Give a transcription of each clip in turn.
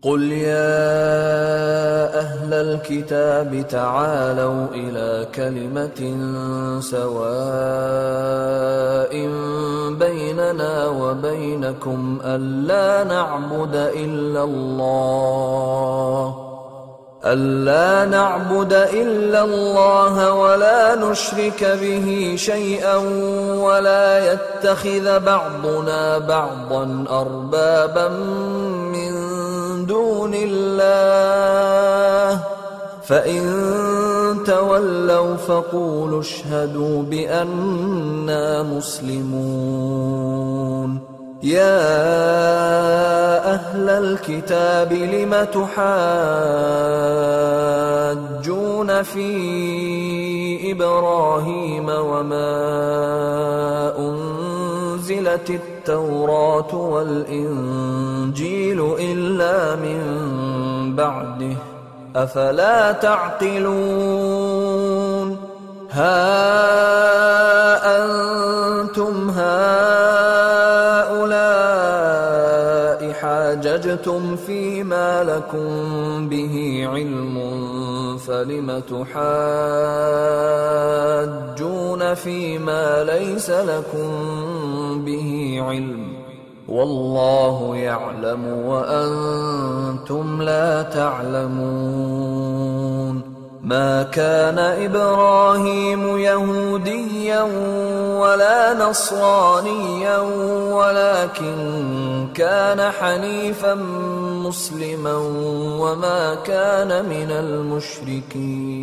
قل يا أهل الكتاب تعالوا إلى كلمة سواء بيننا وبينكم ألا نعبد إلا الله ولا نشرك به شيئا ولا يتخذ بعضنا بعضا أربابا من دون الله فإن تولوا فقولوا اشهدوا بأننا مسلمون. يا أهل الكتاب لم تحاجون في إبراهيم وما أنزلت التوراة والإنجيل إلا من بعده أفلا تعقلون. ها أنتم هؤلاء حاججتم فيما لكم به علم فلم تحاجون فيما ليس لكم به علم والله يعلم وأنتم لا تعلمون. ما كان إبراهيم يهوديا ولا نصرانيا ولكن كان حنيفا مسلما وما كان من المشركين.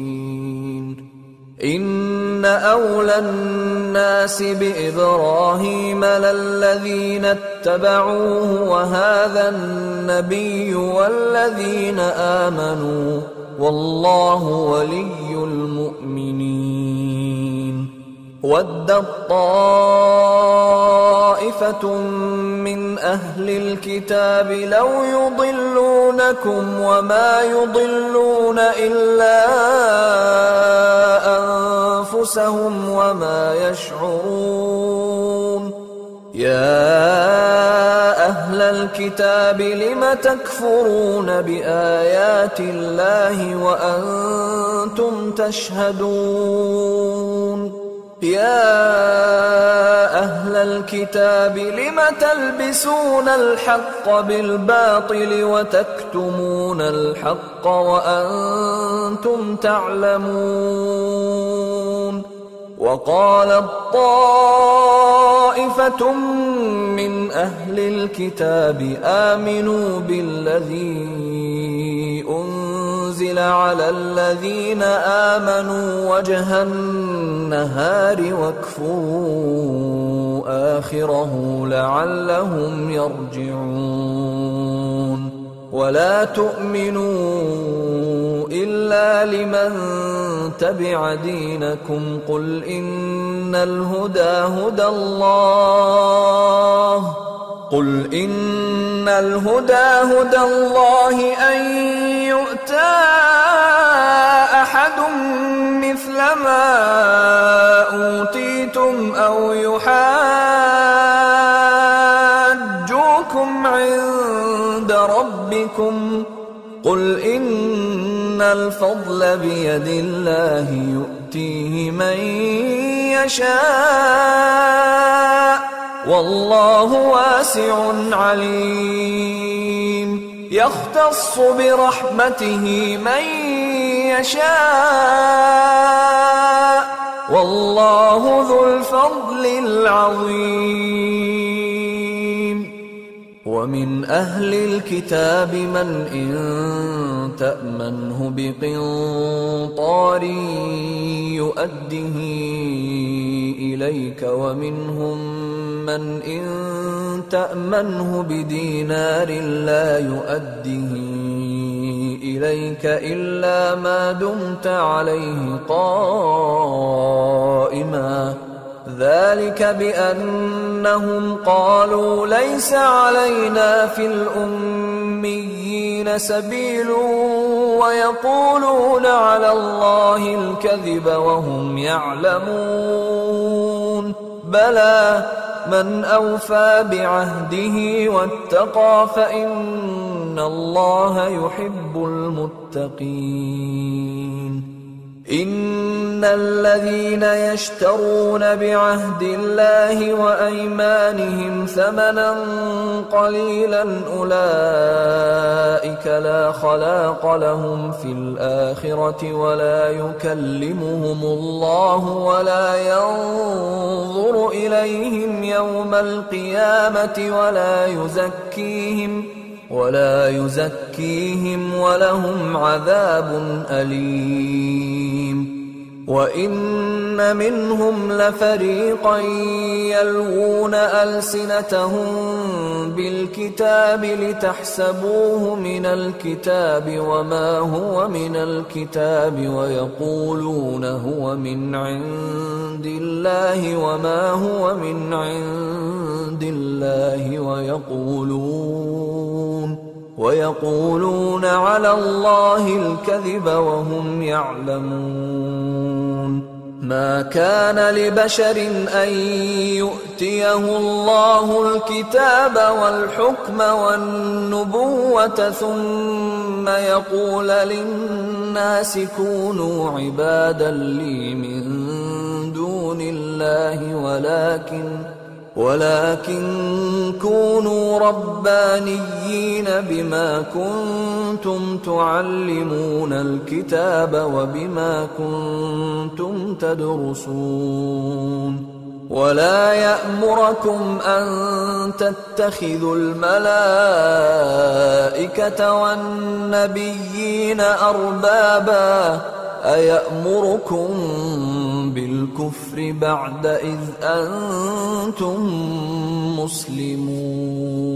إن أولى الناس بإبراهيم للذين اتبعوه وهذا النبي والذين آمنوا والله ولي المؤمنين. ودت طائفة من أهل الكتاب لو يضلونكم وما يضلون إلا أنفسهم وما يشعرون. يا أهل الكتاب لم تكفرون بآيات الله وأنتم تشهدون. يا أهل الكتاب لم تلبسون الحق بالباطل وتكتمون الحق وأنتم تعلمون. وقالت طائفة من أهل الكتاب آمنوا بالذي أنزل على الذين آمنوا وجه النهار واكفروا آخره لعلهم يرجعون. ولا تؤمنوا إلا لمن تبع دينكم قل إن الهدى هدى الله أن يؤتى أحد مثل ما أوتيتم أو يحاجوكم عند ربكم قل إن الفضل بيد الله يؤتيه من يشاء والله واسع عليم. يختص برحمته من يشاء والله ذو الفضل العظيم. ومن أهل الكتاب من إن تأمنه بقنطار يؤده إليك ومنهم من إن تأمنه بدينار لا يؤده إليك إلا ما دمت عليه قائما ذلك بأنهم قالوا ليس علينا في الأميين سبيل ويقولون على الله الكذب وهم يعلمون. بلى من أوفى بعهده واتقى فإن الله يحب المتقين. إن الذين يشترون بعهد الله وأيمانهم ثمنا قليلا أولئك لا خلاق لهم في الآخرة ولا يكلمهم الله ولا ينظر إليهم يوم القيامة ولا يزكيهم ولهم عذاب أليم. وإن منهم لفريقا يلوون ألسنتهم بالكتاب لتحسبوه من الكتاب وما هو من الكتاب ويقولون هو من عند الله وما هو من عند الله ويقولون على الله الكذب وهم يعلمون. ما كان لبشر أن يؤتيه الله الكتاب والحكم والنبوة ثم يقول للناس كونوا عبادا لي من دون الله ولكن كونوا ربانيين بما كنتم تعلمون الكتاب وبما كنتم تدرسون. ولا يأمركم أن تتخذوا الملائكة والنبيين أربابا أيأمركم بالكفر بعد إذ أنتم مسلمون.